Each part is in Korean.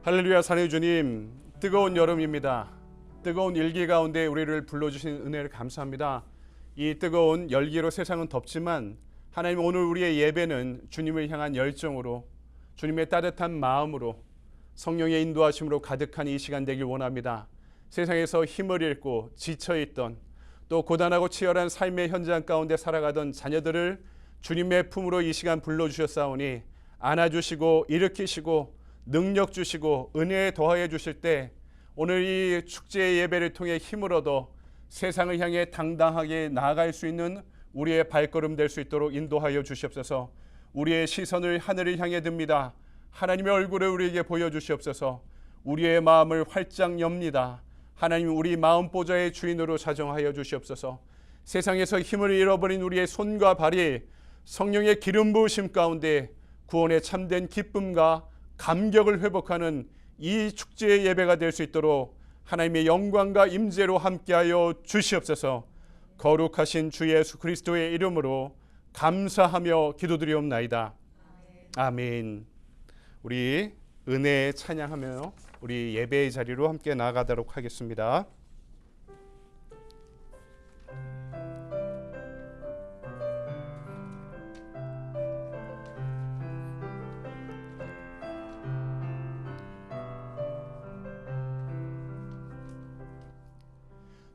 할렐루야. 사랑의 주님, 뜨거운 여름입니다. 뜨거운 일기 가운데 우리를 불러주신 은혜를 감사합니다. 이 뜨거운 열기로 세상은 덥지만 하나님, 오늘 우리의 예배는 주님을 향한 열정으로, 주님의 따뜻한 마음으로, 성령의 인도하심으로 가득한 이 시간 되길 원합니다. 세상에서 힘을 잃고 지쳐있던, 또 고단하고 치열한 삶의 현장 가운데 살아가던 자녀들을 주님의 품으로 이 시간 불러주셨사오니 안아주시고 일으키시고 능력 주시고 은혜에 더하여 주실 때, 오늘 이 축제의 예배를 통해 힘을 얻어 세상을 향해 당당하게 나아갈 수 있는 우리의 발걸음 될 수 있도록 인도하여 주시옵소서. 우리의 시선을 하늘을 향해 듭니다. 하나님의 얼굴을 우리에게 보여주시옵소서. 우리의 마음을 활짝 엽니다. 하나님, 우리 마음 보좌의 주인으로 자정하여 주시옵소서. 세상에서 힘을 잃어버린 우리의 손과 발이 성령의 기름 부으심 가운데 구원의 참된 기쁨과 감격을 회복하는 이 축제의 예배가 될 수 있도록 하나님의 영광과 임재로 함께하여 주시옵소서. 거룩하신 주 예수 그리스도의 이름으로 감사하며 기도드리옵나이다. 아멘. 우리 은혜 찬양하며 우리 예배의 자리로 함께 나아가도록 하겠습니다.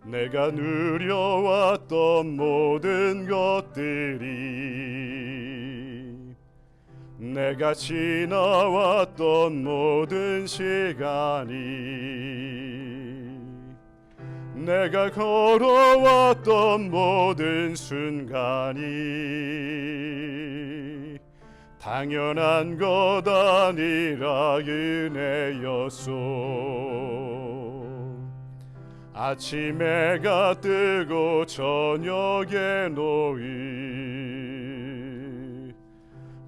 내가 누려왔던 모든 것들이, 내가 지나왔던 모든 시간이, 내가 걸어왔던 모든 순간이 당연한 것 아니라 은혜였소. 아침에 해가 뜨고 저녁에 노을,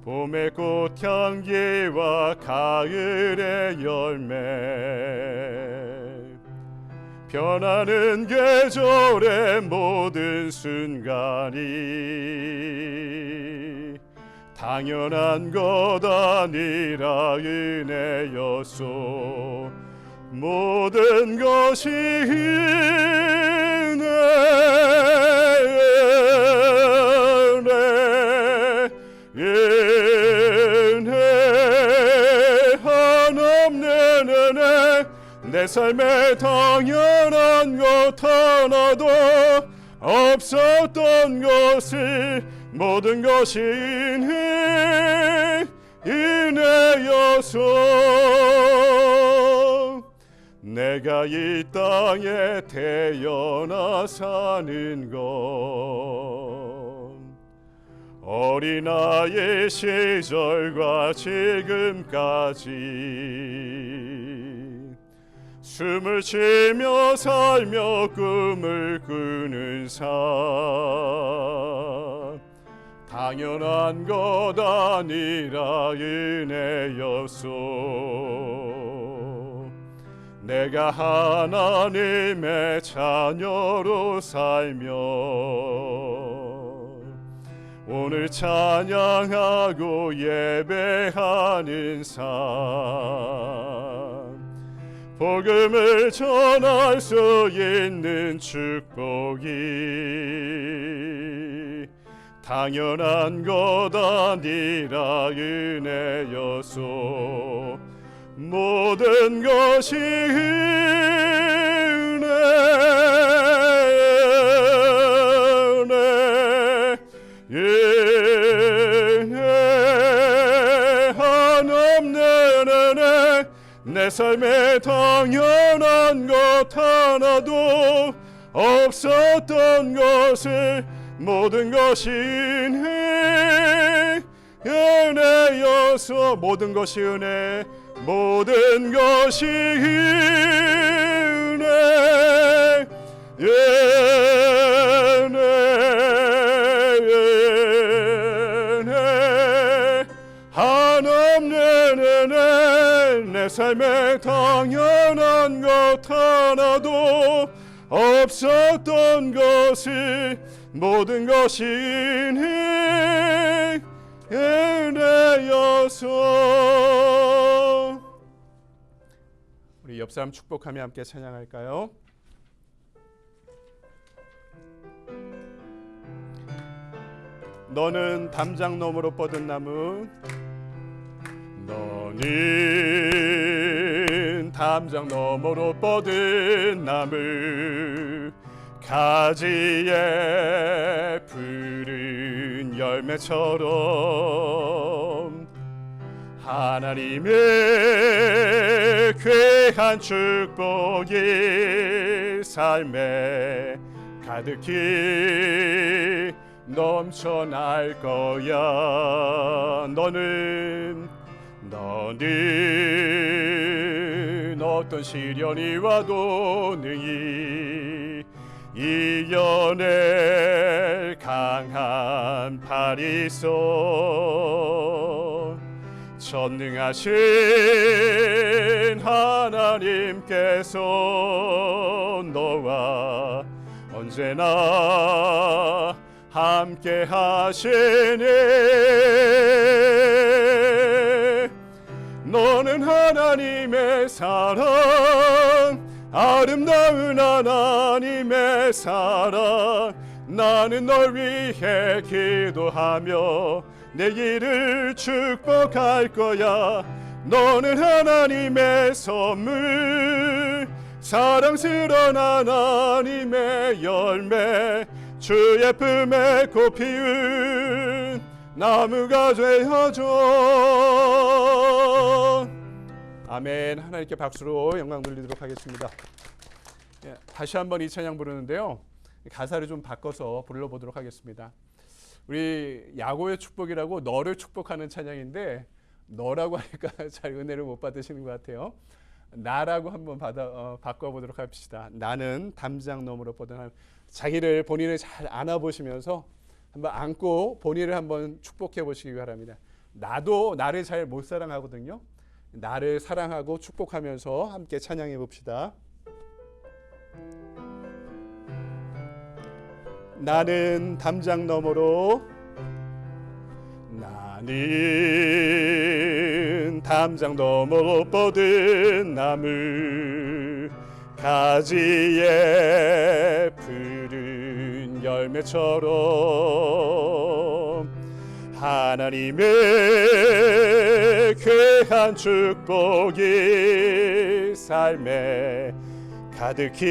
봄의 꽃향기와 가을의 열매, 변하는 계절의 모든 순간이 당연한 것 아니라 은혜였소. 모든 것이 은혜, 은혜, 한없는 은혜. 내 삶에 당연한 것 하나도 없었던 것을, 모든 것이 은혜여서 내가 이 땅에 태어나 사는 건 어린아이 시절과 지금까지 숨을 쉬며 살며 꿈을 꾸는 삶, 당연한 것 아니라 은혜였소. 내가 하나님의 자녀로 살며 오늘 찬양하고 예배하는 삶, 복음을 전할 수 있는 축복이 당연한 것 아니라 은혜여소. 모든 것이 은혜, 은혜, 한없는 은혜. 내 삶에 당연한 것 하나도 없었던 것을, 모든 것이 은혜여서. 모든 것이 은혜, 모든 것이 은혜, 은혜, 은혜, 한없는 은혜. 내 삶에 당연한 것 하나도 없었던 것을, 모든 것이 은혜여서 옆 사람 축복하며 함께 찬양할까요? 너는 담장 너머로 뻗은 나무, 너는 담장 너머로 뻗은 나무, 가지에 푸른 열매처럼 하나님의 귀한 축복이 삶에 가득히 넘쳐날 거야. 너는 어떤 시련이 와도 능히 이겨낼 강한 팔이 있어. 전능하신 하나님께서 너와 언제나 함께 하시니 너는 하나님의 사랑, 아름다운 하나님의 사랑. 나는 널 위해 기도하며 내 길을 축복할 거야. 너는 하나님의 선물, 사랑스러운 하나님의 열매, 주의 품에 꽃 피운 나무가 되어줘. 아멘. 하나님께 박수로 영광 돌리도록 하겠습니다. 다시 한번 이 찬양 부르는데요, 가사를 좀 바꿔서 불러보도록 하겠습니다. 우리 야고의 축복이라고 너를 축복하는 찬양인데, 너라고 하니까 잘 은혜를 못 받으시는 것 같아요. 나라고 한번 바꿔보도록 합시다. 나는 담장 너머로 뻗은 하나님. 자기를, 본인을 잘 안아보시면서 한번 안고 본인을 한번 축복해 보시기 바랍니다. 나도 나를 잘 못 사랑하거든요. 나를 사랑하고 축복하면서 함께 찬양해 봅시다. 나는 담장 너머로, 나는 담장 너머로 뻗은 나무, 가지에 푸른 열매처럼 하나님의 귀한 축복이 삶에 가득히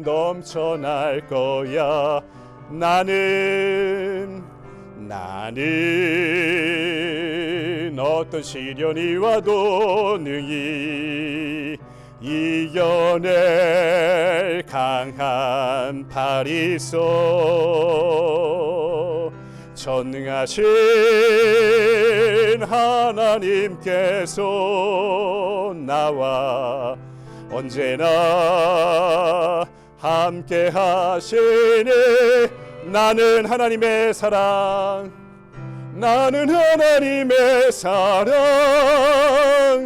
넘쳐날 거야. 나는 어떤 시련이 와도 능히 이겨낼 강한 팔이 있어. 전능하신 하나님께서 나와 언제나 함께 하시니 나는 하나님의 사랑, 나는 하나님의 사랑,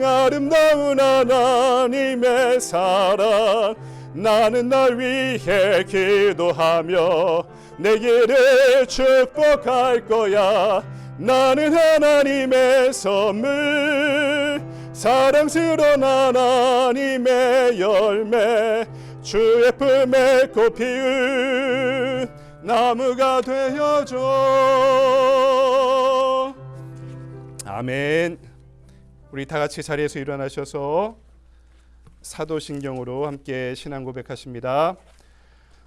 아름다운 하나님의 사랑. 나는 날 위해 기도하며 내 길을 축복할 거야. 나는 하나님의 선물, 사랑스러운 하나님의 열매, 주의 품에 꽃 피운 나무가 되어줘. 아멘. 우리 다 같이 자리에서 일어나셔서 사도신경으로 함께 신앙 고백하십니다.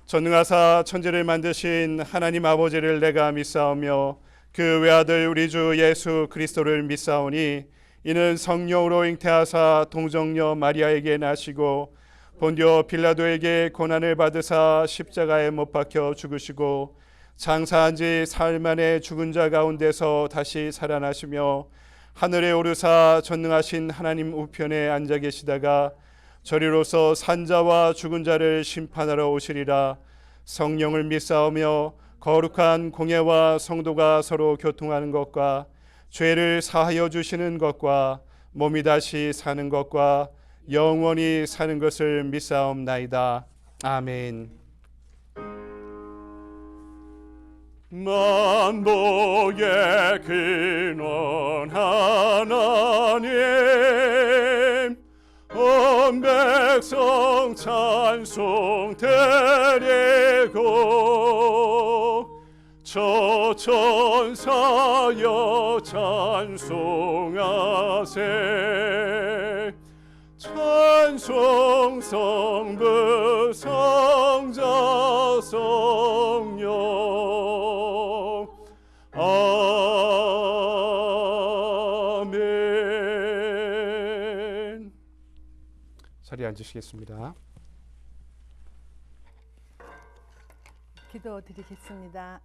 전능하사 천지를 만드신 하나님 아버지를 내가 믿사오며 그 외아들 우리 주 예수 그리스도를 믿사오니 이는 성령으로 잉태하사 동정녀 마리아에게 나시고 본디오 빌라도에게 고난을 받으사 십자가에 못 박혀 죽으시고 장사한 지 사흘 만에 죽은 자 가운데서 다시 살아나시며 하늘에 오르사 전능하신 하나님 우편에 앉아 계시다가 저리로서 산자와 죽은 자를 심판하러 오시리라. 성령을 믿사오며 거룩한 공예와 성도가 서로 교통하는 것과 죄를 사하여 주시는 것과 몸이 다시 사는 것과 영원히 사는 것을 믿사옵나이다. 아멘. 만복의 근원 하나님, 백성 찬송 드리고 저 천사여 찬송하세 찬송 성부 성자 성령 아멘. 자리에 앉으시겠습니다. 기도드리겠습니다.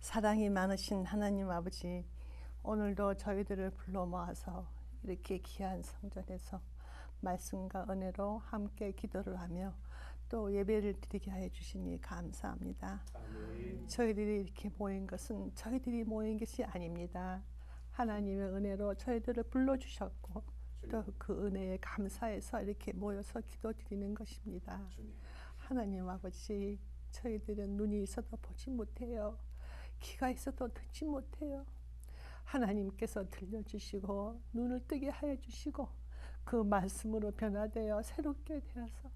사랑이 많으신 하나님 아버지, 오늘도 저희들을 불러 모아서 이렇게 귀한 성전에서 말씀과 은혜로 함께 기도를 하며 또 예배를 드리게 해 주시니 감사합니다. 아멘. 저희들이 이렇게 모인 것은 저희들이 모인 것이 아닙니다. 하나님의 은혜로 저희들을 불러주셨고 또 그 은혜에 감사해서 이렇게 모여서 기도드리는 것입니다. 하나님 아버지, 저희들은 눈이 있어도 보지 못해요. 귀가 있어도 듣지 못해요. 하나님께서 들려주시고 눈을 뜨게 하여 주시고 그 말씀으로 변화되어 새롭게 되어서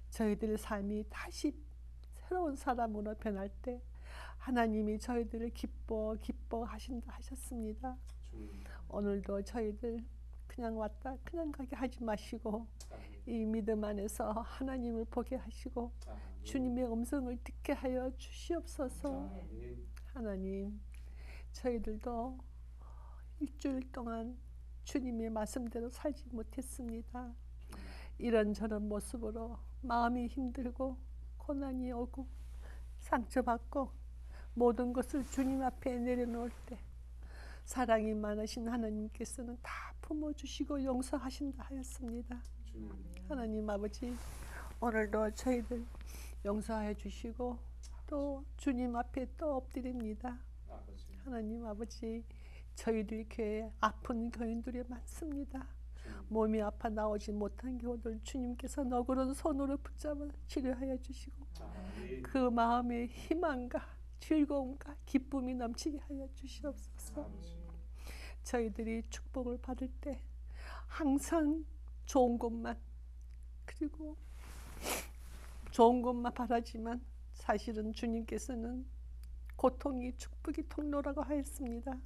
저희들의 삶이 다시 새로운 사람으로 변할 때 하나님이 저희들을 기뻐하신다 하셨습니다. 오늘도 저희들 그냥 왔다 그냥 가게 하지 마시고 이 믿음 안에서 하나님을 보게 하시고 주님의 음성을 듣게 하여 주시옵소서. 하나님, 저희들도 일주일 동안 주님의 말씀대로 살지 못했습니다. 이런저런 모습으로 마음이 힘들고 고난이 오고 상처받고 모든 것을 주님 앞에 내려놓을 때 사랑이 많으신 하나님께서는 다 품어주시고 용서하신다 하였습니다. 하나님 아버지, 오늘도 저희들 용서해 주시고 또 주님 앞에 또 엎드립니다. 하나님 아버지, 저희들 교회에 아픈 교인들이 많습니다. 몸이 아파 나오지 못한 교우들 주님께서 너그러운 손으로 붙잡아 치료하여 주시고 그 마음의 희망과 즐거움과 기쁨이 넘치게 하여 주시옵소서. 저희들이 축복을 받을 때 항상 좋은 것만 그리고 좋은 것만 바라지만 사실은 주님께서는 고통이 축복이 통로라고 하였습니다.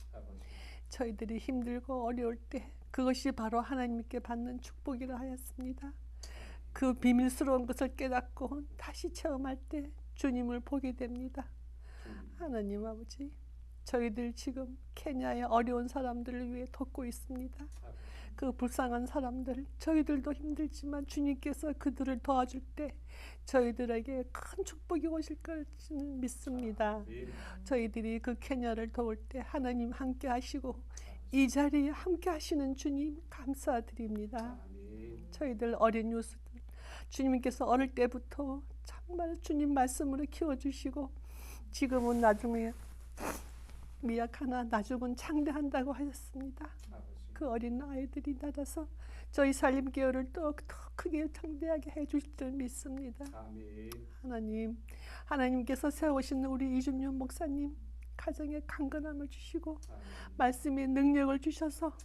저희들이 힘들고 어려울 때 그것이 바로 하나님께 받는 축복이라 하였습니다. 그 비밀스러운 것을 깨닫고 다시 체험할 때 주님을 보게 됩니다. 하나님 아버지, 저희들 지금 케냐의 어려운 사람들을 위해 돕고 있습니다. 그 불쌍한 사람들, 저희들도 힘들지만 주님께서 그들을 도와줄 때 저희들에게 큰 축복이 오실 것을 믿습니다. 저희들이 그 케냐를 도울 때 하나님 함께 하시고 이 자리에 함께 하시는 주님 감사드립니다. 저희들 어린 유수들, 주님께서 어릴 때부터 정말 주님 말씀으로 키워주시고 지금은 나중에 미약하나 나중은 창대한다고 하셨습니다. 그 어린 아이들이 나가서 저희 살림교회를 더 크게 창대하게 해주실 줄 믿습니다. 아멘. 하나님께서 세우신 우리 이준용 목사님 가정에 강건함을 주시고 말씀의 능력을 주셔서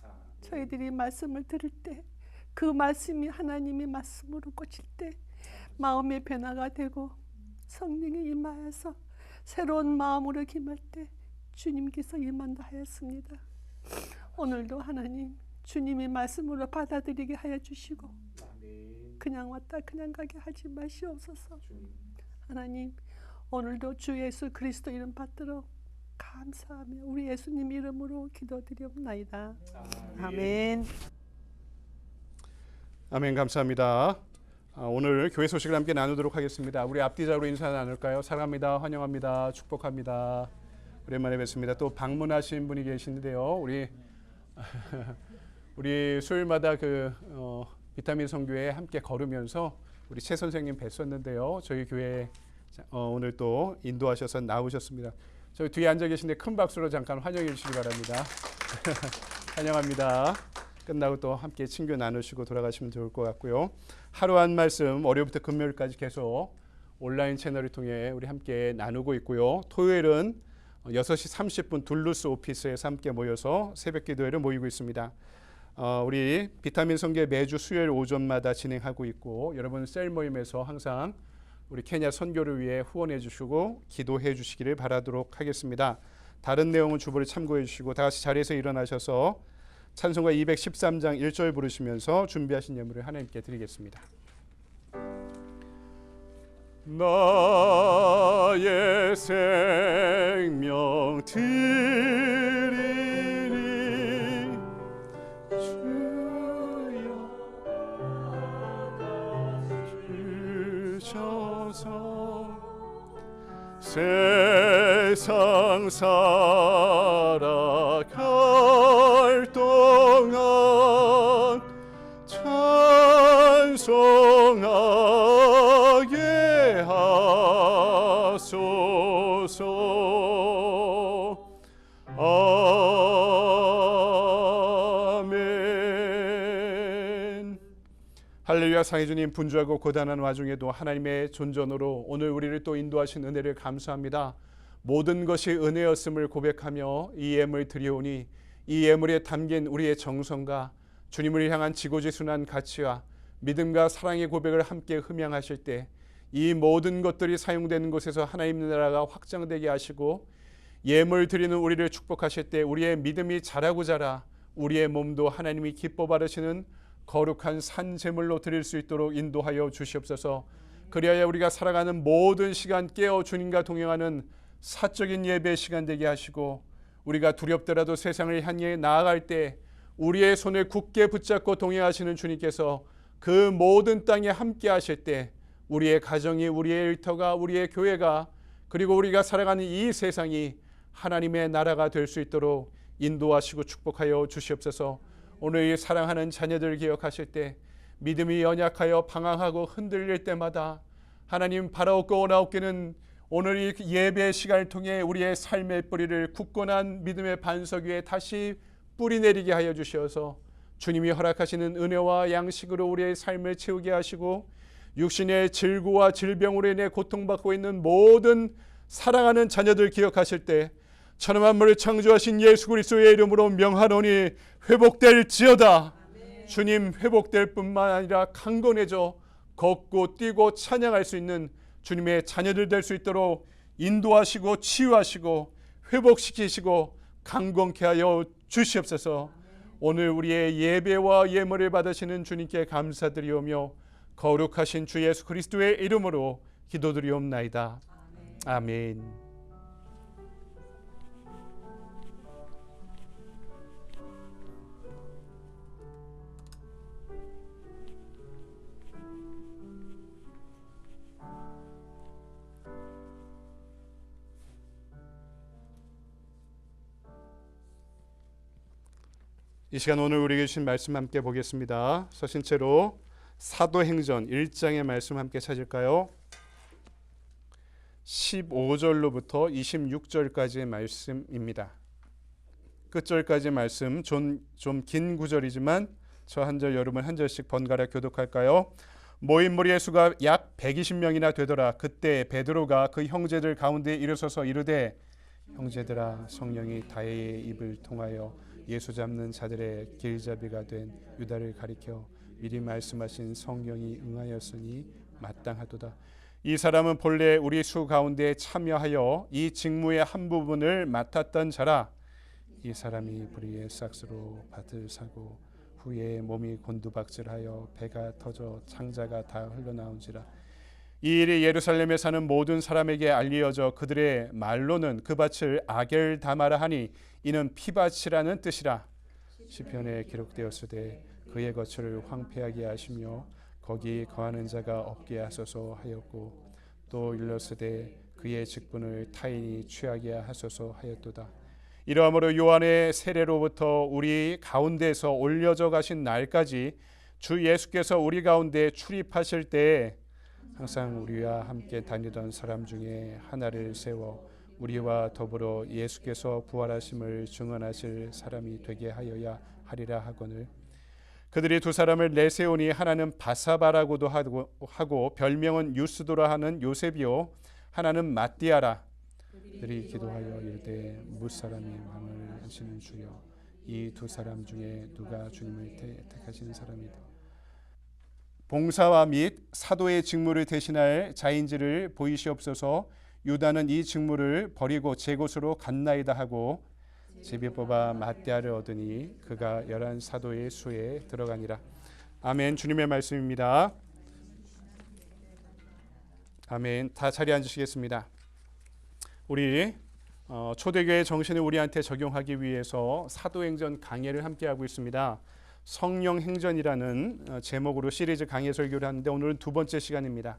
저희들이 말씀을 들을 때 그 말씀이 하나님의 말씀으로 꽂힐 때 마음의 변화가 되고 성령이 임하여서 새로운 마음으로 김할 때 주님께서 임한다 하였습니다. 오늘도 하나님 주님의 말씀으로 받아들이게 하여 주시고 그냥 왔다 그냥 가게 하지 마시옵소서. 하나님, 오늘도 주 예수 그리스도 이름 받들어 감사하며 우리 예수님 이름으로 기도드리옵나이다. 아멘. 아멘. 감사합니다. 오늘 교회 소식을 함께 나누도록 하겠습니다. 우리 앞뒤자로 인사 나눌까요? 사랑합니다. 환영합니다. 축복합니다. 오랜만에 뵙습니다. 또 방문하신 분이 계시는데요. 우리 수요일마다 비타민 성교회 함께 걸으면서 우리 최 선생님 뵀었는데요. 저희 교회 오늘 또 인도하셔서 나오셨습니다. 저희 뒤에 앉아 계신데 큰 박수로 잠깐 환영해 주시기 바랍니다. 환영합니다. 끝나고 또 함께 친교 나누시고 돌아가시면 좋을 것 같고요. 하루 한 말씀 월요일부터 금요일까지 계속 온라인 채널을 통해 우리 함께 나누고 있고요. 토요일은 6시 30분 둘루스 오피스에서 함께 모여서 새벽 기도회를 모이고 있습니다. 우리 비타민 선교 매주 수요일 오전마다 진행하고 있고 여러분 셀 모임에서 항상 우리 케냐 선교를 위해 후원해 주시고 기도해 주시기를 바라도록 하겠습니다. 다른 내용은 주보를 참고해 주시고 다 같이 자리에서 일어나셔서 찬송가 213장 1절 부르시면서 준비하신 예물을 하나님께 드리겠습니다. 나의 생명 드리니 주여 주셔서 세상 살아갈 동안 찬송하게 하소서. 아멘. 할렐루야. 상해주님, 분주하고 고단한 와중에도 하나님의 존전으로 오늘 우리를 또 인도하신 은혜를 감사합니다. 모든 것이 은혜였음을 고백하며 이 예물 드리오니 이 예물에 담긴 우리의 정성과 주님을 향한 지고지순한 가치와 믿음과 사랑의 고백을 함께 흠양하실 때 이 모든 것들이 사용되는 곳에서 하나님 나라가 확장되게 하시고 예물 드리는 우리를 축복하실 때 우리의 믿음이 자라고 자라 우리의 몸도 하나님이 기뻐 받으시는 거룩한 산제물로 드릴 수 있도록 인도하여 주시옵소서. 그리하여 우리가 살아가는 모든 시간 깨어 주님과 동행하는 사적인 예배 시간 되게 하시고 우리가 두렵더라도 세상을 향해 나아갈 때 우리의 손을 굳게 붙잡고 동행하시는 주님께서 그 모든 땅에 함께 하실 때 우리의 가정이, 우리의 일터가, 우리의 교회가, 그리고 우리가 살아가는 이 세상이 하나님의 나라가 될 수 있도록 인도하시고 축복하여 주시옵소서. 오늘 이 사랑하는 자녀들 기억하실 때 믿음이 연약하여 방황하고 흔들릴 때마다 하나님 바라옵고 원하옵기는 오늘 이 예배 시간을 통해 우리의 삶의 뿌리를 굳건한 믿음의 반석 위에 다시 뿌리 내리게 하여 주셔서 주님이 허락하시는 은혜와 양식으로 우리의 삶을 채우게 하시고 육신의 질고와 질병으로 인해 고통받고 있는 모든 사랑하는 자녀들 기억하실 때 천하 만물을 창조하신 예수 그리스도의 이름으로 명하노니 회복될지어다. 주님, 회복될 뿐만 아니라 강건해져 걷고 뛰고 찬양할 수 있는 주님의 자녀들 될 수 있도록 인도하시고 치유하시고 회복시키시고 강건케 하여 주시옵소서. 오늘 우리의 예배와 예물을 받으시는 주님께 감사드리오며 거룩하신 주 예수 그리스도의 이름으로 기도드리옵나이다. 아멘. 이 시간 오늘 우리에게 주신 말씀 함께 보겠습니다. 서신체로 사도행전 1장의 말씀 함께 찾을까요? 15절로부터 26절까지의 말씀입니다. 끝절까지의 말씀 좀 긴 구절이지만 저 한 절 여러분 한 절씩 번갈아 교독할까요? 모인 무리의 수가 약 120명이나 되더라. 그때 베드로가 그 형제들 가운데 일어서서 이르되 형제들아, 성령이 다혜의 입을 통하여 예수 잡는 자들의 길잡이가 된 유다를 가리켜 미리 말씀하신 성령이 응하였으니 마땅하도다. 이 사람은 본래 우리 수 가운데 참여하여 이 직무의 한 부분을 맡았던 자라. 이 사람이 불의의 싹스로 밭을 사고 후에 몸이 곤두박질하여 배가 터져 창자가 다 흘러나온지라. 이 일이 예루살렘에 사는 모든 사람에게 알려져 그들의 말로는 그 밭을 아겔다마라 하니 이는 피밭이라는 뜻이라. 시편에 기록되었으되 그의 거처를 황폐하게 하시며 거기 거하는 자가 없게 하소서 하였고 또 일렀으되 그의 직분을 타인이 취하게 하소서 하였도다. 이러함으로 요한의 세례로부터 우리 가운데서 올려져 가신 날까지 주 예수께서 우리 가운데 출입하실 때에 항상 우리와 함께 다니던 사람 중에 하나를 세워 우리와 더불어 예수께서 부활하심을 증언하실 사람이 되게 하여야 하리라 하거늘. 그들이 두 사람을 내세우니 하나는 바사바라고도 하고 별명은 유스도라 하는 요셉이요 하나는 마띠아라. 그들이 기도하여 이르되 무사람이 왕을 하시는 주여 이 두 사람 중에 누가 주님을 택하시는 사람이다. 봉사와 및 사도의 직무를 대신할 자인지를 보이시옵소서. 유다는 이 직무를 버리고 제 곳으로 갔나이다 하고 제비 뽑아 맞대하를 얻으니 그가 11 사도의 수에 들어가니라. 아멘. 주님의 말씀입니다. 아멘. 다 자리에 앉으시겠습니다. 우리 초대교회 정신을 우리한테 적용하기 위해서 사도행전 강해를 함께하고 있습니다. 성령행전이라는 제목으로 시리즈 강해 설교를 하는데 오늘은 두 번째 시간입니다.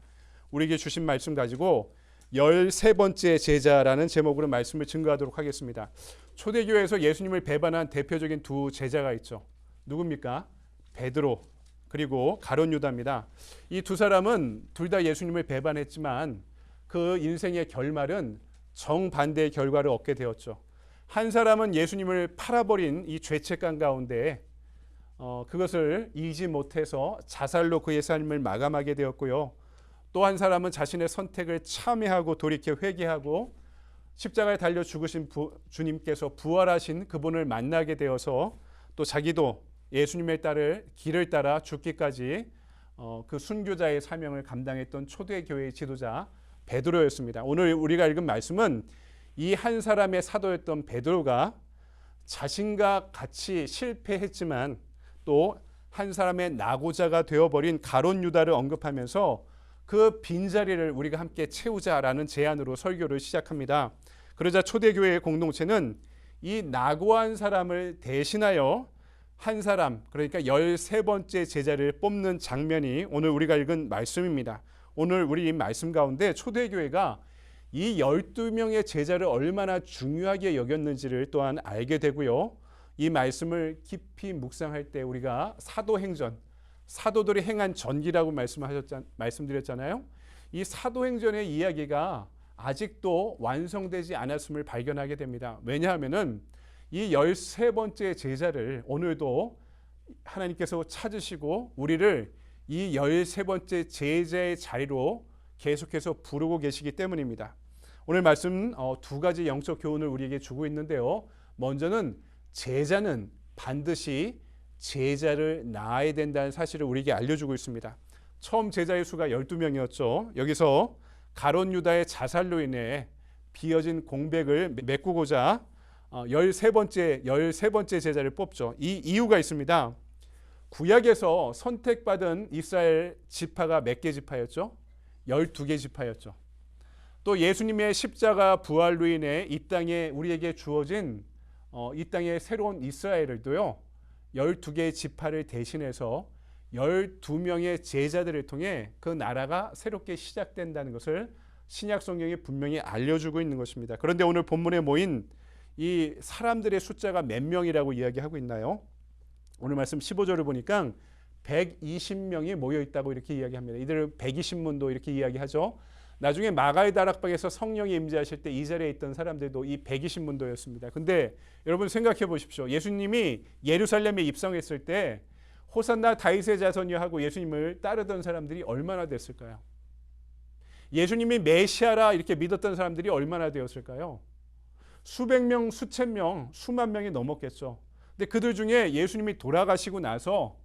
우리에게 주신 말씀 가지고 13번째 제자라는 제목으로 말씀을 증거하도록 하겠습니다. 초대교회에서 예수님을 배반한 대표적인 두 제자가 있죠. 누굽니까? 베드로 그리고 가룟 유다입니다. 이 두 사람은 둘 다 예수님을 배반했지만 그 인생의 결말은 정반대의 결과를 얻게 되었죠. 한 사람은 예수님을 팔아버린 이 죄책감 가운데 그것을 이기지 못해서 자살로 그의 삶을 마감하게 되었고요. 또 한 사람은 자신의 선택을 참회하고 돌이켜 회개하고 십자가에 달려 죽으신 주님께서 부활하신 그분을 만나게 되어서 또 자기도 예수님의 길을 따라 죽기까지 그 순교자의 사명을 감당했던 초대교회의 지도자 베드로였습니다. 오늘 우리가 읽은 말씀은 이 한 사람의 사도였던 베드로가 자신과 같이 실패했지만 또 한 사람의 낙오자가 되어버린 가룟 유다를 언급하면서 그 빈자리를 우리가 함께 채우자라는 제안으로 설교를 시작합니다. 그러자 초대교회의 공동체는 이 낙오한 사람을 대신하여 한 사람, 그러니까 13번째 제자를 뽑는 장면이 오늘 우리가 읽은 말씀입니다. 오늘 우리 말씀 가운데 초대교회가 이 12명의 제자를 얼마나 중요하게 여겼는지를 또한 알게 되고요. 이 말씀을 깊이 묵상할 때 우리가 사도행전, 사도들이 행한 전기라고 말씀드렸잖아요. 이 사도행전의 이야기가 아직도 완성되지 않았음을 발견하게 됩니다. 왜냐하면은 이 13번째 제자를 오늘도 하나님께서 찾으시고 우리를 이 13번째 제자의 자리로 계속해서 부르고 계시기 때문입니다. 오늘 말씀 두 가지 영적 교훈을 우리에게 주고 있는데요. 먼저는 제자는 반드시 제자를 낳아야 된다는 사실을 우리에게 알려주고 있습니다. 처음 제자의 수가 12명이었죠. 여기서 가룟 유다의 자살로 인해 비어진 공백을 메꾸고자 13번째 제자를 뽑죠. 이 이유가 있습니다. 구약에서 선택받은 이스라엘 지파가 몇 개 지파였죠? 12개 지파였죠. 또 예수님의 십자가 부활로 인해 이 땅에 우리에게 주어진 이 땅의 새로운 이스라엘을도요. 12개의 지파를 대신해서 12명의 제자들을 통해 그 나라가 새롭게 시작된다는 것을 신약 성경이 분명히 알려주고 있는 것입니다. 그런데 오늘 본문에 모인 이 사람들의 숫자가 몇 명이라고 이야기하고 있나요? 오늘 말씀 15절을 보니까 120명이 모여 있다고 이렇게 이야기합니다. 이들을 120문도 이렇게 이야기하죠. 나중에 마가의 다락방에서 성령이 임재하실 때 이 자리에 있던 사람들도 이 120문도였습니다. 근데 여러분 생각해 보십시오. 예수님이 예루살렘에 입성했을 때 호산나 다윗의 자손이여 하고 예수님을 따르던 사람들이 얼마나 됐을까요? 예수님이 메시아라 이렇게 믿었던 사람들이 얼마나 되었을까요? 수백 명, 수천 명, 수만 명이 넘었겠죠. 근데 그들 중에 예수님이 돌아가시고 나서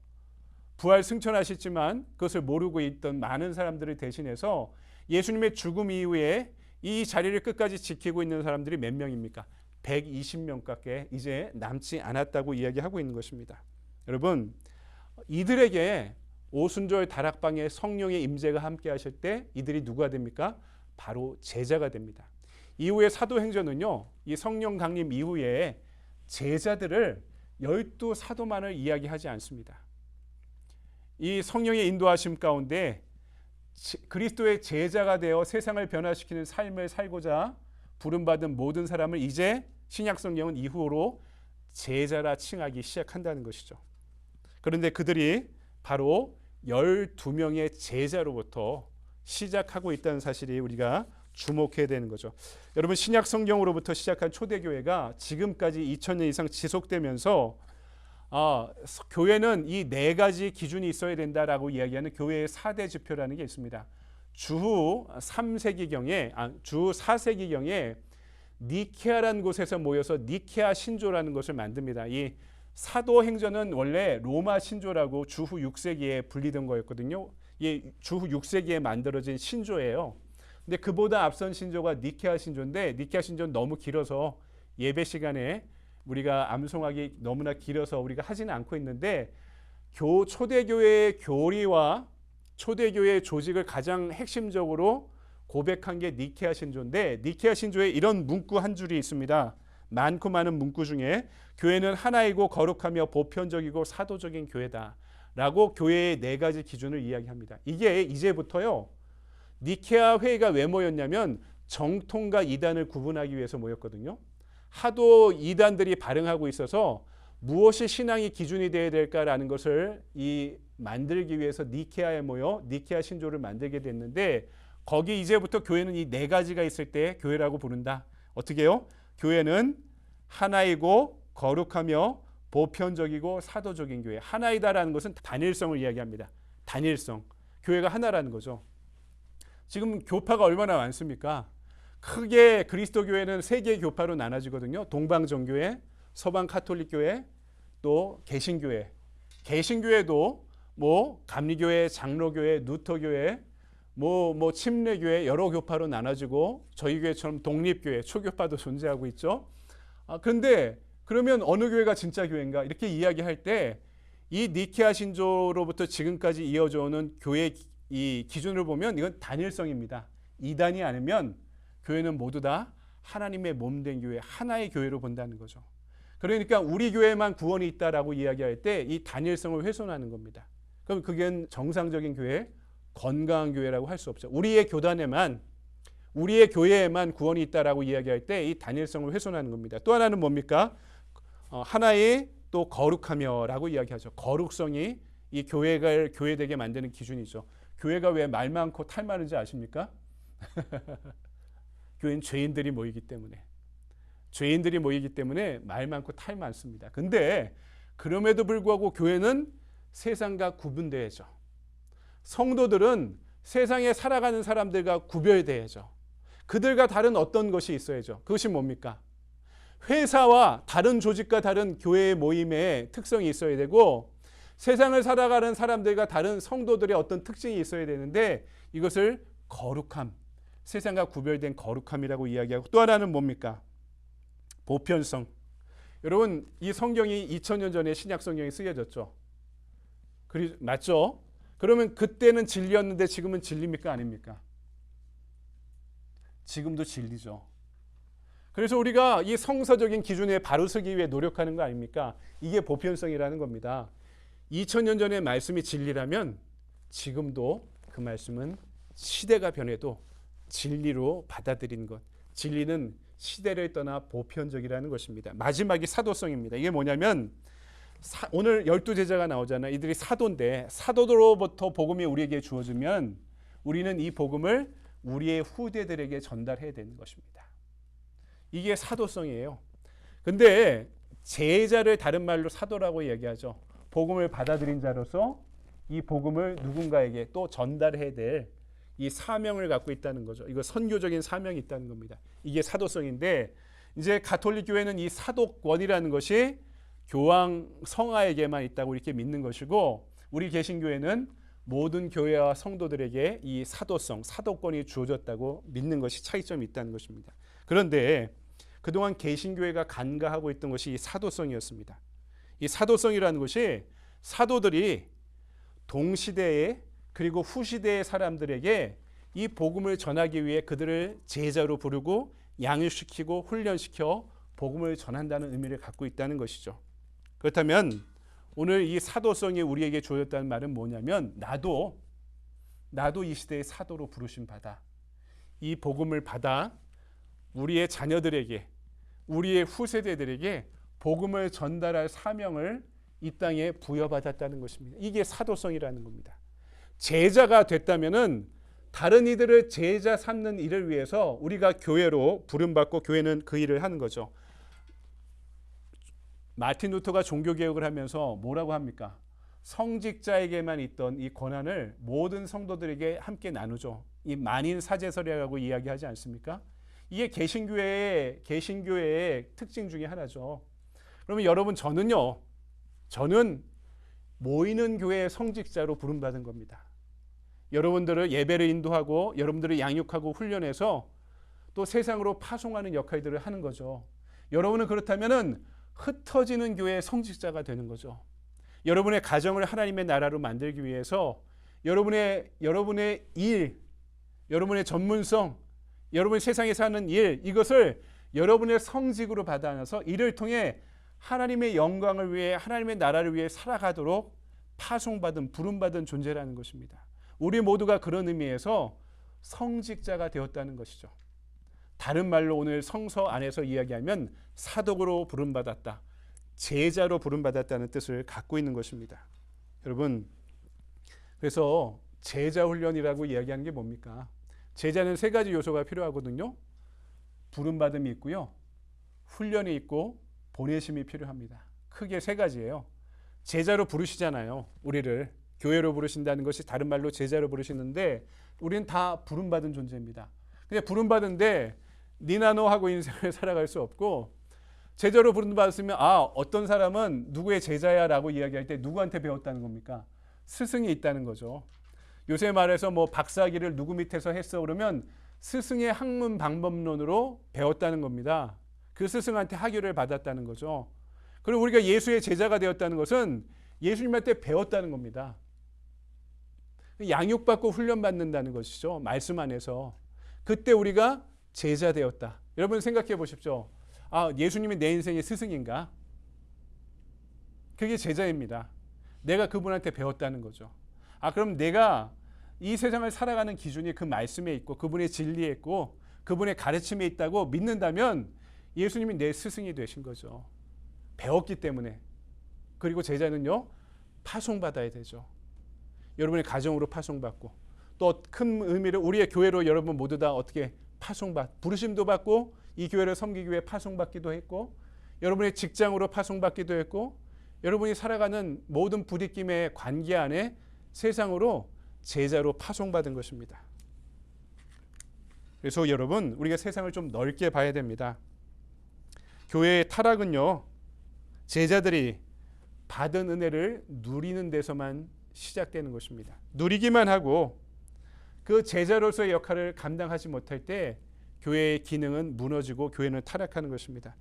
부활 승천하셨지만 그것을 모르고 있던 많은 사람들을 대신해서 예수님의 죽음 이후에 이 자리를 끝까지 지키고 있는 사람들이 몇 명입니까? 120명밖에 이제 남지 않았다고 이야기하고 있는 것입니다. 여러분, 이들에게 오순절 다락방에 성령의 임재가 함께 하실 때 이들이 누가 됩니까? 바로 제자가 됩니다. 이후에 사도행전은요, 이 성령 강림 이후에 제자들을 12사도만을 이야기하지 않습니다. 이 성령의 인도하심 가운데 그리스도의 제자가 되어 세상을 변화시키는 삶을 살고자 부름받은 모든 사람을 이제 신약 성경은 이후로 제자라 칭하기 시작한다는 것이죠. 그런데 그들이 바로 12명의 제자로부터 시작하고 있다는 사실이 우리가 주목해야 되는 거죠. 여러분, 신약 성경으로부터 시작한 초대교회가 지금까지 2000년 이상 지속되면서 교회는 이 네 가지 기준이 있어야 된다라고 이야기하는 교회의 4대 지표라는 게 있습니다. 주 4세기경에 니케아라는 곳에서 모여서 니케아 신조라는 것을 만듭니다. 이 사도행전은 원래 로마 신조라고 주후 6세기에 불리던 거였거든요. 이 주후 6세기에 만들어진 신조예요. 근데 그보다 앞선 신조가 니케아 신조인데 니케아 신조는 너무 길어서 예배 시간에 우리가 암송하기 너무나 길어서 우리가 하지는 않고 있는데 초대교회의 교리와 초대교회의 조직을 가장 핵심적으로 고백한 게 니케아 신조인데 니케아 신조에 이런 문구 한 줄이 있습니다. 많고 많은 문구 중에 교회는 하나이고 거룩하며 보편적이고 사도적인 교회다 라고 교회의 4가지 기준을 이야기합니다. 이게 이제부터요 니케아 회의가 왜 모였냐면 정통과 이단을 구분하기 위해서 모였거든요. 하도 이단들이 발흥하고 있어서 무엇이 신앙의 기준이 되어야 될까라는 것을 만들기 위해서 니케아에 모여 니케아 신조를 만들게 됐는데 거기 이제부터 교회는 이 4가지가 있을 때 교회라고 부른다. 어떻게 해요? 교회는 하나이고 거룩하며 보편적이고 사도적인 교회. 하나이다라는 것은 단일성을 이야기합니다. 단일성. 교회가 하나라는 거죠. 지금 교파가 얼마나 많습니까? 크게 그리스도 교회는 3개의 교파로 나눠지거든요. 동방정교회, 서방 카톨릭교회, 또 개신교회. 개신교회도 감리교회, 장로교회, 누터교회, 침례교회 여러 교파로 나눠지고 저희 교회처럼 독립교회, 초교파도 존재하고 있죠. 그런데 그러면 어느 교회가 진짜 교회인가 이렇게 이야기할 때 이 니케아 신조로부터 지금까지 이어져 오는 교회 이 기준을 보면 이건 단일성입니다. 이단이 아니면 교회는 모두 다 하나님의 몸된 교회, 하나의 교회로 본다는 거죠. 그러니까 우리 교회만 구원이 있다라고 이야기할 때 이 단일성을 훼손하는 겁니다. 그럼 그게 정상적인 교회, 건강한 교회라고 할 수 없죠. 우리의 교단에만 우리의 교회에만 구원이 있다라고 이야기할 때 이 단일성을 훼손하는 겁니다. 또 하나는 뭡니까? 하나의 또 거룩하며라고 이야기하죠. 거룩성이 이 교회가 교회되게 만드는 기준이죠. 교회가 왜 말 많고 탈 많은지 아십니까? 교회는 죄인들이 모이기 때문에 말 많고 탈 많습니다. 근데 그럼에도 불구하고 교회는 세상과 구분돼야죠. 성도들은 세상에 살아가는 사람들과 구별돼야죠. 그들과 다른 어떤 것이 있어야죠. 그것이 뭡니까? 회사와 다른 조직과 다른 교회의 모임의 특성이 있어야 되고 세상을 살아가는 사람들과 다른 성도들의 어떤 특징이 있어야 되는데 이것을 거룩함, 세상과 구별된 거룩함이라고 이야기하고 또 하나는 뭡니까? 보편성. 여러분 이 성경이 2000년 전에 신약 성경이 쓰여졌죠. 맞죠? 그러면 그때는 진리였는데 지금은 진리입니까? 아닙니까? 지금도 진리죠. 그래서 우리가 이 성서적인 기준에 바로 서기 위해 노력하는 거 아닙니까? 이게 보편성이라는 겁니다. 2000년 전의 말씀이 진리라면 지금도 그 말씀은 시대가 변해도 진리로 받아들이는 것. 진리는 시대를 떠나 보편적이라는 것입니다. 마지막이 사도성입니다. 이게 뭐냐면 오늘 12제자가 나오잖아요. 이들이 사도인데 사도로부터 복음이 우리에게 주어지면 우리는 이 복음을 우리의 후대들에게 전달해야 되는 것입니다. 이게 사도성이에요. 근데 제자를 다른 말로 사도라고 얘기하죠. 복음을 받아들인 자로서 이 복음을 누군가에게 또 전달해야 될 이 사명을 갖고 있다는 거죠. 이거 선교적인 사명이 있다는 겁니다. 이게 사도성인데 이제 가톨릭 교회는 이 사도권이라는 것이 교황 성하에게만 있다고 이렇게 믿는 것이고 우리 개신교회는 모든 교회와 성도들에게 이 사도성, 사도권이 주어졌다고 믿는 것이 차이점이 있다는 것입니다. 그런데 그동안 개신교회가 간과하고 있던 것이 이 사도성이었습니다. 이 사도성이라는 것이 사도들이 동시대에 그리고 후시대의 사람들에게 이 복음을 전하기 위해 그들을 제자로 부르고 양육시키고 훈련시켜 복음을 전한다는 의미를 갖고 있다는 것이죠. 그렇다면 오늘 이 사도성이 우리에게 주어졌다는 말은 뭐냐면 나도 이 시대의 사도로 부르심 받아 이 복음을 받아 우리의 자녀들에게 우리의 후세대들에게 복음을 전달할 사명을 이 땅에 부여받았다는 것입니다. 이게 사도성이라는 겁니다. 제자가 됐다면은 다른 이들을 제자 삼는 일을 위해서 우리가 교회로 부름받고 교회는 그 일을 하는 거죠. 마틴 루터가 종교개혁을 하면서 뭐라고 합니까? 성직자에게만 있던 이 권한을 모든 성도들에게 함께 나누죠. 이 만인 사제설이라고 이야기하지 않습니까? 이게 개신교회의 특징 중에 하나죠. 그러면 여러분 저는 모이는 교회의 성직자로 부름받은 겁니다. 여러분들을 예배를 인도하고 여러분들을 양육하고 훈련해서 또 세상으로 파송하는 역할들을 하는 거죠. 여러분은 그렇다면은 흩어지는 교회의 성직자가 되는 거죠. 여러분의 가정을 하나님의 나라로 만들기 위해서 여러분의 일, 여러분의 전문성, 여러분이 세상에 사는 일, 이것을 여러분의 성직으로 받아 안아서 이를 통해 하나님의 영광을 위해 하나님의 나라를 위해 살아가도록 파송받은 부름받은 존재라는 것입니다. 우리 모두가 그런 의미에서 성직자가 되었다는 것이죠. 다른 말로 오늘 성서 안에서 이야기하면 사독으로 부름받았다, 제자로 부름받았다는 뜻을 갖고 있는 것입니다. 여러분, 그래서 제자 훈련이라고 이야기하는 게 뭡니까? 제자는 세 가지 요소가 필요하거든요. 부름받음이 있고요, 훈련이 있고 보내심이 필요합니다. 크게 세 가지예요. 제자로 부르시잖아요. 우리를 교회로 부르신다는 것이 다른 말로 제자로 부르시는데 우리는 다 부름받은 존재입니다. 근데 부름받은데 니나노 하고 인생을 살아갈 수 없고, 제자로 부름받았으면 어떤 사람은 누구의 제자야라고 이야기할 때 누구한테 배웠다는 겁니까? 스승이 있다는 거죠. 요새 말해서 뭐 박사학위를 누구 밑에서 했어 그러면 스승의 학문 방법론으로 배웠다는 겁니다. 그 스승한테 학위를 받았다는 거죠. 그리고 우리가 예수의 제자가 되었다는 것은 예수님한테 배웠다는 겁니다. 양육받고 훈련받는다는 것이죠. 말씀 안에서. 그때 우리가 제자 되었다. 여러분 생각해 보십시오. 예수님이 내 인생의 스승인가? 그게 제자입니다. 내가 그분한테 배웠다는 거죠. 그럼 내가 이 세상을 살아가는 기준이 그 말씀에 있고 그분의 진리에 있고 그분의 가르침에 있다고 믿는다면 예수님이 내 스승이 되신 거죠. 배웠기 때문에. 그리고 제자는요, 파송받아야 되죠. 여러분의 가정으로 파송받고 또 큰 의미로 우리의 교회로 여러분 모두 다 어떻게 부르심도 받고 이 교회를 섬기기 위해 파송받기도 했고, 여러분의 직장으로 파송받기도 했고, 여러분이 살아가는 모든 부딪힘의 관계 안에 세상으로 제자로 파송받은 것입니다. 그래서 여러분, 우리가 세상을 좀 넓게 봐야 됩니다. 교회의 타락은요, 제자들이 받은 은혜를 누리는 데서만 시작되는 것입니다. 누리기만 하고 그 제자로서의 역할을 감당하지 못할 때 교회의 기능은 무너지고 교회는 타락하는 것입니다.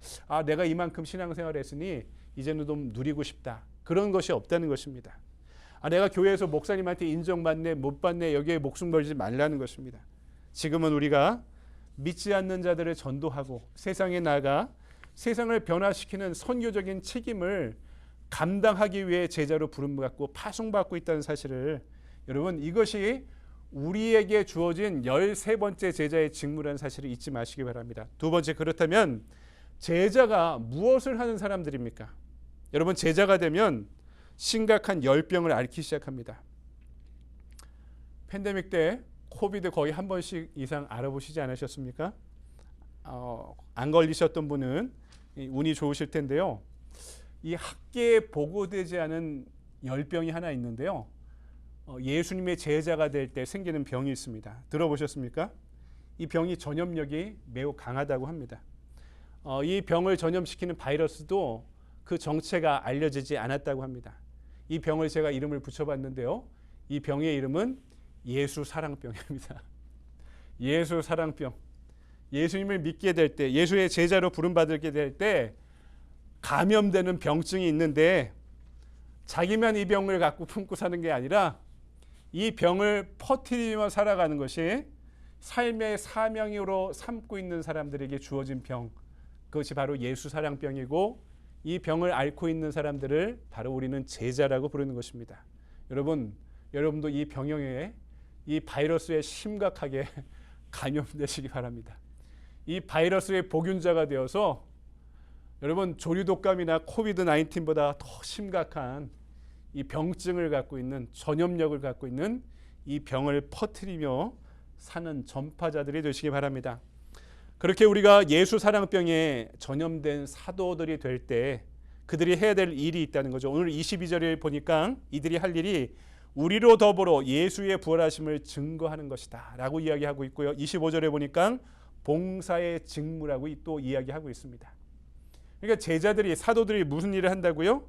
내가 이만큼 신앙생활을 했으니 이제는 좀 누리고 싶다. 그런 것이 없다는 것입니다. 내가 교회에서 목사님한테 인정받네 못 받네 여기에 목숨 걸지 말라는 것입니다. 지금은 우리가 믿지 않는 자들을 전도하고 세상에 나가 세상을 변화시키는 선교적인 책임을 감당하기 위해 제자로 부름받고 파송받고 있다는 사실을, 여러분 이것이 우리에게 주어진 13번째 제자의 직무라는 사실을 잊지 마시기 바랍니다. 두 번째, 그렇다면 제자가 무엇을 하는 사람들입니까? 여러분, 제자가 되면 심각한 열병을 앓기 시작합니다. 팬데믹 때 코비드 거의 한 번씩 이상 알아보시지 않으셨습니까? 안 걸리셨던 분은 운이 좋으실 텐데요. 이 학계에 보고되지 않은 열병이 하나 있는데요. 예수님의 제자가 될 때 생기는 병이 있습니다. 들어보셨습니까? 이 병이 전염력이 매우 강하다고 합니다. 이 병을 전염시키는 바이러스도 그 정체가 알려지지 않았다고 합니다. 이 병을 제가 이름을 붙여봤는데요. 이 병의 이름은 예수 사랑병입니다. 예수 사랑병. 예수님을 믿게 될 때, 예수의 제자로 부름받게 될 때 감염되는 병증이 있는데 자기만 이 병을 갖고 품고 사는 게 아니라 이 병을 퍼뜨리며 살아가는 것이 삶의 사명으로 삼고 있는 사람들에게 주어진 병, 그것이 바로 예수 사랑병이고, 이 병을 앓고 있는 사람들을 바로 우리는 제자라고 부르는 것입니다. 여러분도 이 병영에 이 바이러스에 심각하게 감염되시기 바랍니다. 이 바이러스의 복균자가 되어서 여러분 조류독감이나 코비드 19보다 더 심각한 이 병증을 갖고 있는, 전염력을 갖고 있는 이 병을 퍼뜨리며 사는 전파자들이 되시기 바랍니다. 그렇게 우리가 예수 사랑병에 전염된 사도들이 될 때 그들이 해야 될 일이 있다는 거죠. 오늘 22절에 보니까 이들이 할 일이 우리로 더불어 예수의 부활하심을 증거하는 것이다 라고 이야기하고 있고요. 25절에 보니까 봉사의 직무라고 또 이야기하고 있습니다. 그러니까 제자들이 사도들이 무슨 일을 한다고요?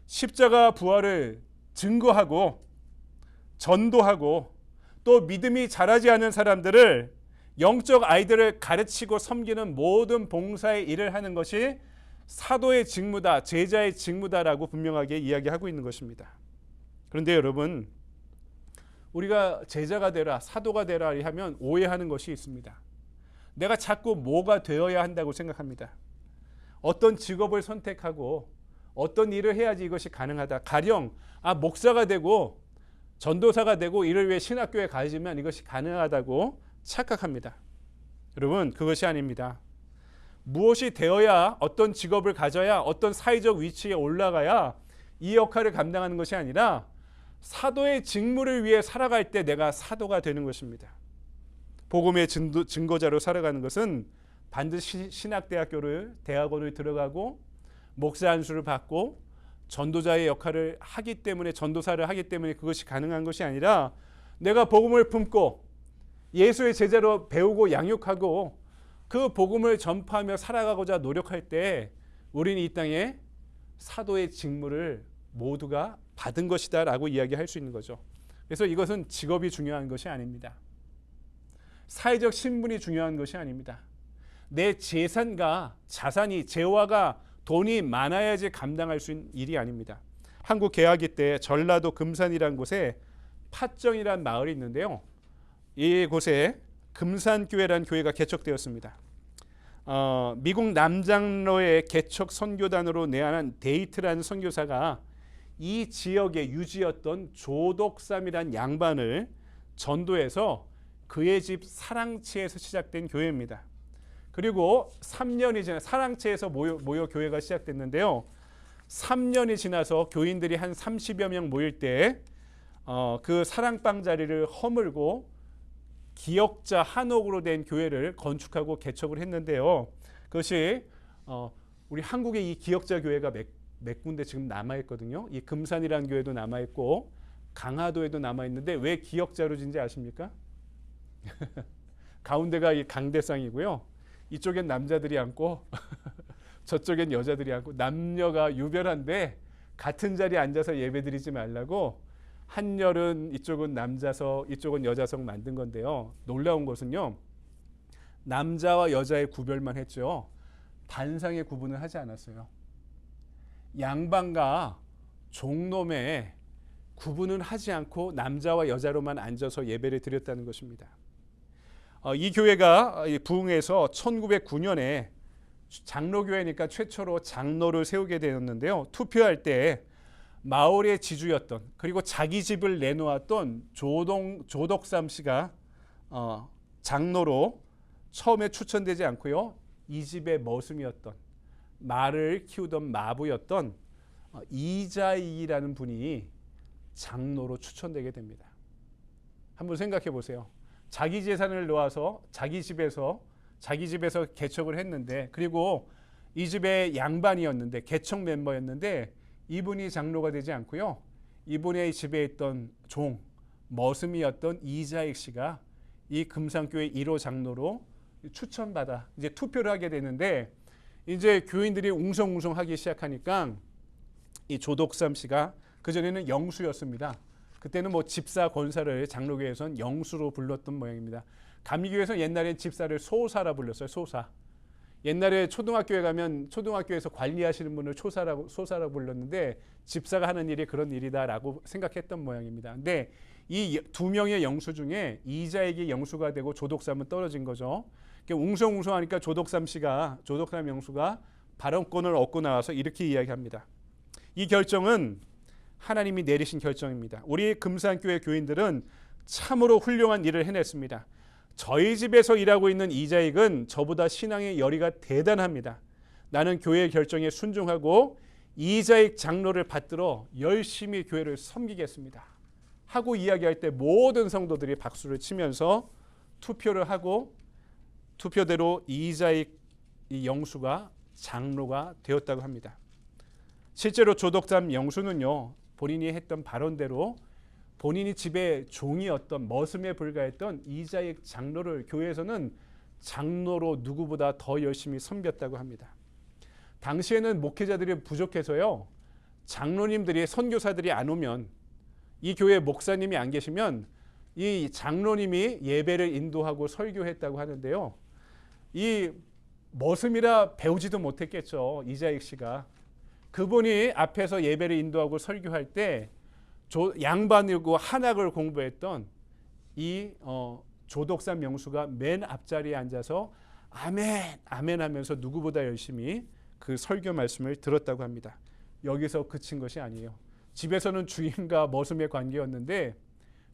십자가 부활을 증거하고 전도하고 또 믿음이 자라지 않은 사람들을 영적 아이들을 가르치고 섬기는 모든 봉사의 일을 하는 것이 사도의 직무다, 제자의 직무다라고 분명하게 이야기하고 있는 것입니다. 그런데 여러분, 우리가 제자가 되라, 사도가 되라 하면 오해하는 것이 있습니다. 내가 자꾸 뭐가 되어야 한다고 생각합니다. 어떤 직업을 선택하고 어떤 일을 해야지 이것이 가능하다. 가령 목사가 되고 전도사가 되고 이를 위해 신학교에 가지면 이것이 가능하다고 착각합니다. 여러분, 그것이 아닙니다. 무엇이 되어야, 어떤 직업을 가져야, 어떤 사회적 위치에 올라가야 이 역할을 감당하는 것이 아니라 사도의 직무를 위해 살아갈 때 내가 사도가 되는 것입니다. 복음의 증거자로 살아가는 것은 반드시 신학대학교를, 대학원을 들어가고 목사 안수를 받고 전도자의 역할을 하기 때문에, 전도사를 하기 때문에 그것이 가능한 것이 아니라 내가 복음을 품고 예수의 제자로 배우고 양육하고 그 복음을 전파하며 살아가고자 노력할 때 우리는 이 땅에 사도의 직무를 모두가 받은 것이다 라고 이야기할 수 있는 거죠. 그래서 이것은 직업이 중요한 것이 아닙니다. 사회적 신분이 중요한 것이 아닙니다. 내 재산과 자산이, 재화가, 돈이 많아야지 감당할 수 있는 일이 아닙니다. 한국 개화기 때 전라도 금산이라는 곳에 팥정이라는 마을이 있는데요. 이곳에 금산교회라는 교회가 개척되었습니다. 미국 남장로의 개척 선교단으로 내한한 데이트라는 선교사가 이 지역에 유지였던 조덕삼이라는 양반을 전도해서 그의 집 사랑치에서 시작된 교회입니다. 그리고 3년이 지나 사랑치에서 모여 교회가 시작됐는데요. 3년이 지나서 교인들이 한 30여 명 모일 때 그 사랑방 자리를 허물고 기역자 한옥으로 된 교회를 건축하고 개척을 했는데요. 그것이 우리 한국의 이 기역자 교회가 몇 군데 지금 남아있거든요. 이 금산이라는 교회도 남아있고 강화도에도 남아있는데 왜 기역자로 진지 아십니까? 가운데가 이 강대상이고요. 이쪽엔 남자들이 앉고 저쪽엔 여자들이 앉고 남녀가 유별한데 같은 자리에 앉아서 예배드리지 말라고 한열은 이쪽은 남자석 이쪽은 여자석 만든 건데요. 놀라운 것은요. 남자와 여자의 구별만 했죠. 단상의 구분을 하지 않았어요. 양반과 종놈의 구분은 하지 않고 남자와 여자로만 앉아서 예배를 드렸다는 것입니다. 이 교회가 부흥해서 1909년에 장로교회니까 최초로 장로를 세우게 되었는데요. 투표할 때 마을의 지주였던 그리고 자기 집을 내놓았던 조덕삼 씨가 장로로 처음에 추천되지 않고요. 이 집의 머슴이었던 말을 키우던 마부였던 이자익이라는 분이 장로로 추천되게 됩니다. 한번 생각해 보세요. 자기 재산을 놓아서 자기 집에서 개척을 했는데 그리고 이 집의 양반이었는데 개척 멤버였는데 이분이 장로가 되지 않고요. 이분의 집에 있던 종 머슴이었던 이자익 씨가 이 금산교회 1호 장로로 추천받아 이제 투표를 하게 되는데 이제 교인들이 웅성웅성하기 시작하니까 이 조덕삼 씨가 그전에는 영수였습니다. 그때는 뭐 집사 권사를 장로교회에서는 영수로 불렀던 모양입니다. 감리교회에서는 옛날엔 집사를 소사라 불렀어요. 소사. 옛날에 초등학교에 가면 초등학교에서 관리하시는 분을 소사라고 불렀는데 집사가 하는 일이 그런 일이다라고 생각했던 모양입니다. 근데 이 두 명의 영수 중에 이자익이 영수가 되고 조덕삼은 떨어진 거죠. 웅성웅성하니까 조덕삼 영수가 발언권을 얻고 나와서 이렇게 이야기합니다. 이 결정은 하나님이 내리신 결정입니다. 우리 금산교회 교인들은 참으로 훌륭한 일을 해냈습니다. 저희 집에서 일하고 있는 이자익은 저보다 신앙의 열의가 대단합니다. 나는 교회의 결정에 순종하고 이자익 장로를 받들어 열심히 교회를 섬기겠습니다. 하고 이야기할 때 모든 성도들이 박수를 치면서 투표를 하고 투표대로 이자익 이 영수가 장로가 되었다고 합니다. 실제로 조덕삼 영수는요. 본인이 했던 발언대로 본인이 집에 종이었던 머슴에 불과했던 이자익 장로를 교회에서는 장로로 누구보다 더 열심히 섬겼다고 합니다. 당시에는 목회자들이 부족해서요. 장로님들이 선교사들이 안 오면 이 교회 목사님이 안 계시면 이 장로님이 예배를 인도하고 설교했다고 하는데요. 이 머슴이라 배우지도 못했겠죠. 이자익 씨가. 그분이 앞에서 예배를 인도하고 설교할 때 양반이고 한학을 공부했던 이 조독산 명수가 맨 앞자리에 앉아서 아멘 아멘 하면서 누구보다 열심히 그 설교 말씀을 들었다고 합니다. 여기서 그친 것이 아니에요. 집에서는 주인과 머슴의 관계였는데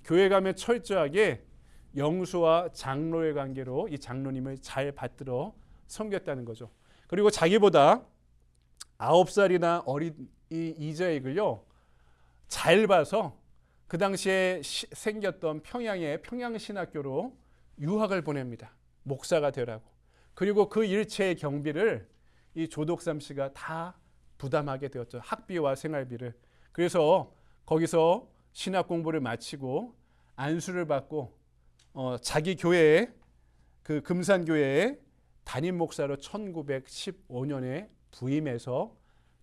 교회 가면 철저하게 영수와 장로의 관계로 이 장로님을 잘 받들어 섬겼다는 거죠. 그리고 자기보다 9살이나 어린 이 이자익을요 잘 봐서 그 당시에 생겼던 평양의 평양신학교로 유학을 보냅니다. 목사가 되라고. 그리고 그 일체의 경비를 이 조독삼 씨가 다 부담하게 되었죠. 학비와 생활비를. 그래서 거기서 신학 공부를 마치고 안수를 받고 자기 교회에 그 금산교회에 담임 목사로 1915년에 부임해서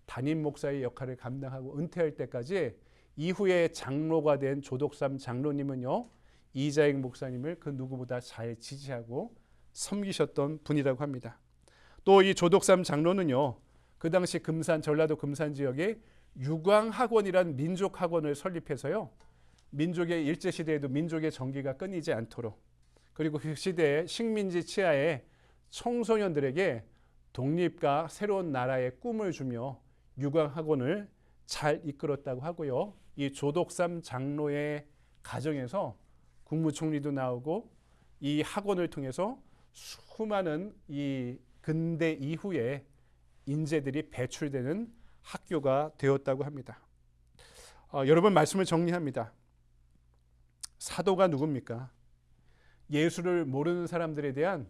담임 목사의 역할을 감당하고 은퇴할 때까지 이후에 장로가 된 조독삼 장로님은요 이자익 목사님을 그 누구보다 잘 지지하고 섬기셨던 분이라고 합니다. 또 이 조독삼 장로는요 그 당시 금산 전라도 금산 지역에 유광학원이라는 민족학원을 설립해서요 민족의 일제시대에도 민족의 정기가 끊이지 않도록 그리고 그 시대에 식민지 치하에 청소년들에게 독립과 새로운 나라의 꿈을 주며 유광학원을 잘 이끌었다고 하고요. 이 조독삼 장로의 가정에서 국무총리도 나오고 이 학원을 통해서 수많은 이 근대 이후에 인재들이 배출되는 학교가 되었다고 합니다. 여러분 말씀을 정리합니다. 사도가 누굽니까? 예수를 모르는 사람들에 대한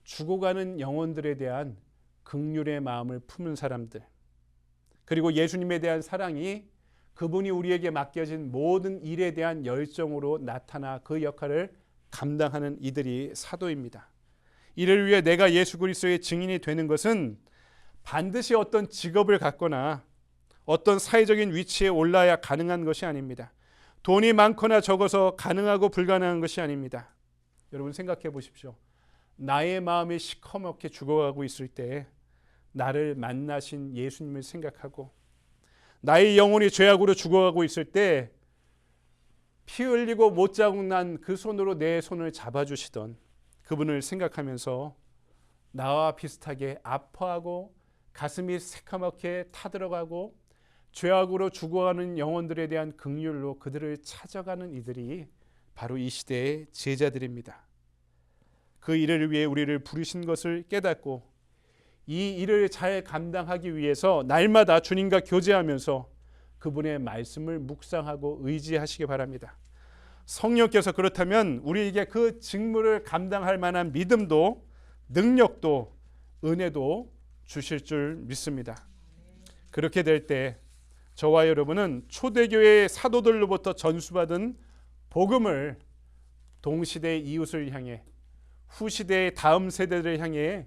죽어가는 영혼들에 대한 긍휼의 마음을 품은 사람들 그리고 예수님에 대한 사랑이 그분이 우리에게 맡겨진 모든 일에 대한 열정으로 나타나 그 역할을 감당하는 이들이 사도입니다. 이를 위해 내가 예수 그리스도의 증인이 되는 것은 반드시 어떤 직업을 갖거나 어떤 사회적인 위치에 올라야 가능한 것이 아닙니다. 돈이 많거나 적어서 가능하고 불가능한 것이 아닙니다. 여러분 생각해 보십시오. 나의 마음이 시커멓게 죽어가고 있을 때 나를 만나신 예수님을 생각하고 나의 영혼이 죄악으로 죽어가고 있을 때 피 흘리고 못자국 난 그 손으로 내 손을 잡아주시던 그분을 생각하면서 나와 비슷하게 아파하고 가슴이 새카맣게 타들어가고 죄악으로 죽어가는 영혼들에 대한 긍휼로 그들을 찾아가는 이들이 바로 이 시대의 제자들입니다. 그 일을 위해 우리를 부르신 것을 깨닫고 이 일을 잘 감당하기 위해서 날마다 주님과 교제하면서 그분의 말씀을 묵상하고 의지하시기 바랍니다. 성령께서 그렇다면 우리에게 그 직무를 감당할 만한 믿음도 능력도 은혜도 주실 줄 믿습니다. 그렇게 될 때 저와 여러분은 초대교회의 사도들로부터 전수받은 복음을 동시대의 이웃을 향해 후시대의 다음 세대들을 향해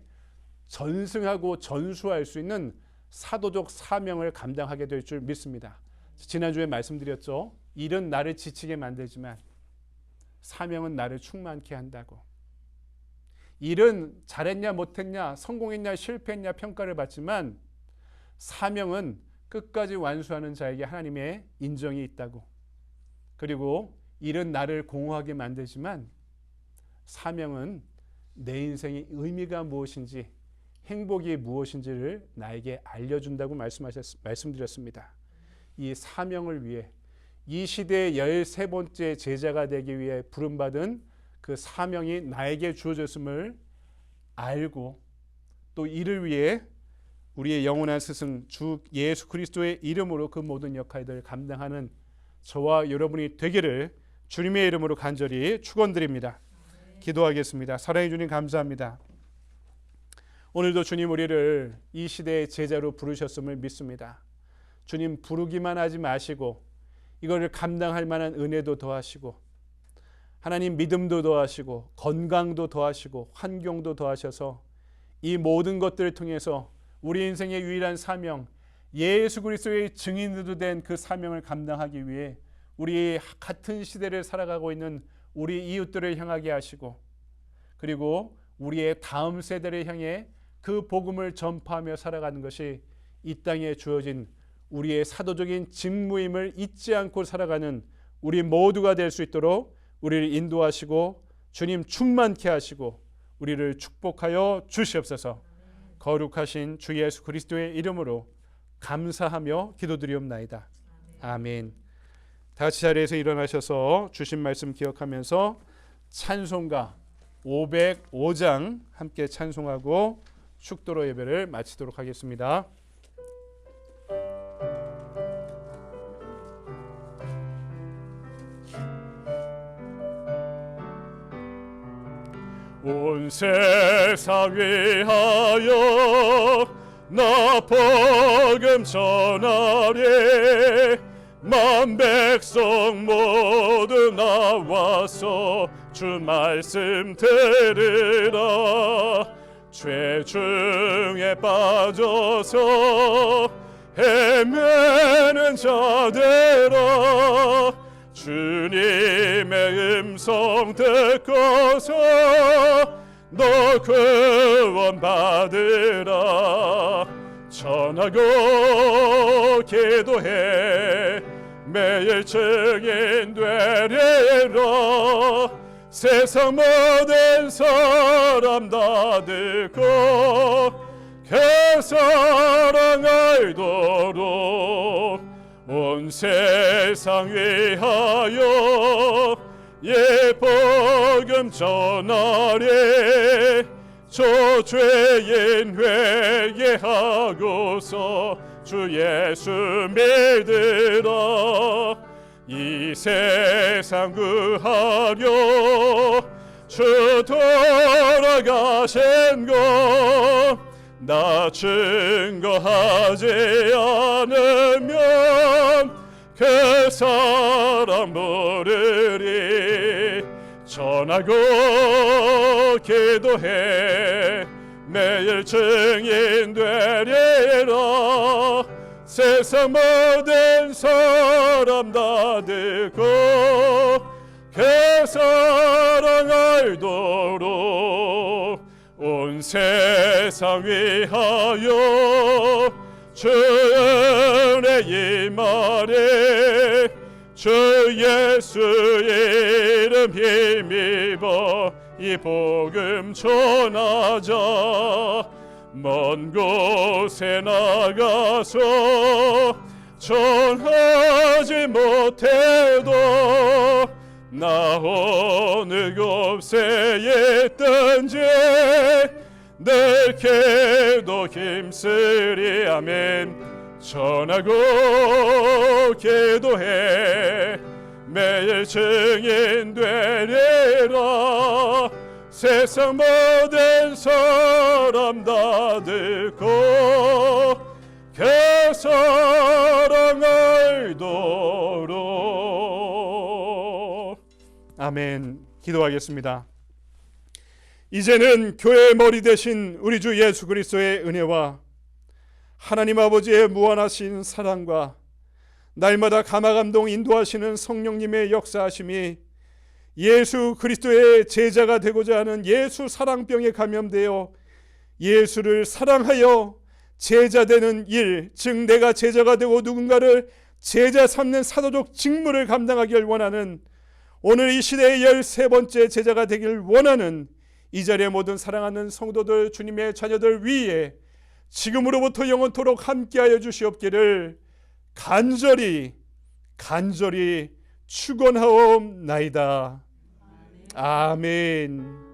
전승하고 전수할 수 있는 사도적 사명을 감당하게 될 줄 믿습니다. 지난주에 말씀드렸죠. 일은 나를 지치게 만들지만 사명은 나를 충만케 한다고. 일은 잘했냐 못했냐 성공했냐 실패했냐 평가를 받지만 사명은 끝까지 완수하는 자에게 하나님의 인정이 있다고. 그리고 일은 나를 공허하게 만들지만 사명은 내 인생의 의미가 무엇인지 행복이 무엇인지를 나에게 알려준다고 말씀드렸습니다. 이 사명을 위해 이 시대의 13번째 제자가 되기 위해 부름받은 그 사명이 나에게 주어졌음을 알고 또 이를 위해 우리의 영원한 스승 주 예수 그리스도의 이름으로 그 모든 역할들을 감당하는 저와 여러분이 되기를 주님의 이름으로 간절히 축원드립니다. 기도하겠습니다. 사랑해 주님 감사합니다. 오늘도 주님 우리를 이 시대의 제자로 부르셨음을 믿습니다. 주님 부르기만 하지 마시고 이거를 감당할 만한 은혜도 더하시고 하나님 믿음도 더하시고 건강도 더하시고 환경도 더하셔서 이 모든 것들을 통해서 우리 인생의 유일한 사명, 예수 그리스도의 증인으로 된 그 사명을 감당하기 위해 우리 같은 시대를 살아가고 있는 우리 이웃들을 향하게 하시고, 그리고 우리의 다음 세대를 향해 그 복음을 전파하며 살아가는 것이 이 땅에 주어진 우리의 사도적인 직무임을 잊지 않고 살아가는 우리 모두가 될 수 있도록 우리를 인도하시고 주님 충만케 하시고 우리를 축복하여 주시옵소서. 거룩하신 주 예수 그리스도의 이름으로 감사하며 기도드리옵나이다. 아멘. 다 같이 자리에서 일어나셔서 주신 말씀 기억하면서 찬송가 505장 함께 찬송하고 축도로 예배를 마치도록 하겠습니다. 온 세상 위하여 나 복음 전하리. 만 백성 모두 나와서 주 말씀 들으라. 죄 중에 빠져서 헤매는 자들아, 주님의 음성 듣고서 너 구원 받으라. 전하고 기도해 매일 증인 되리라. 세상 모든 사람 다 듣고 그 사랑 알도록 온 세상 위하여 예 복음 전하리. 저 죄인 회개하고서 주 예수 믿으라. 이 세상 구하려 주 돌아가신 것 나 증거하지 않으면 그 사람 모르리. 전하고 기도해 매일 증인 되리라. 세상 모든 사람 다 듣고 그 사랑 알도록 온 세상 위하여 주 은혜 임하리. 주 예수 이름 힘입어 이 복음 전하자. 먼 곳에 나가서 전하지 못해도 나 어느 곳에 있든지 늘 기도 힘쓰리. 아멘. 전하고 기도해 매일 증인 되리라. 세상 모든 사람 다 듣고 그 사랑 알도록. 아멘. 기도하겠습니다. 이제는 교회의 머리 되신 우리 주 예수 그리스도의 은혜와 하나님 아버지의 무한하신 사랑과 날마다 감화감동 인도하시는 성령님의 역사하심이 예수 그리스도의 제자가 되고자 하는 예수 사랑병에 감염되어 예수를 사랑하여 제자 되는 일, 즉 내가 제자가 되고 누군가를 제자 삼는 사도적 직무를 감당하길 원하는 오늘 이 시대의 13번째 제자가 되길 원하는 이 자리의 모든 사랑하는 성도들, 주님의 자녀들 위에 지금으로부터 영원토록 함께하여 주시옵기를 간절히 축원하옵나이다. 아멘.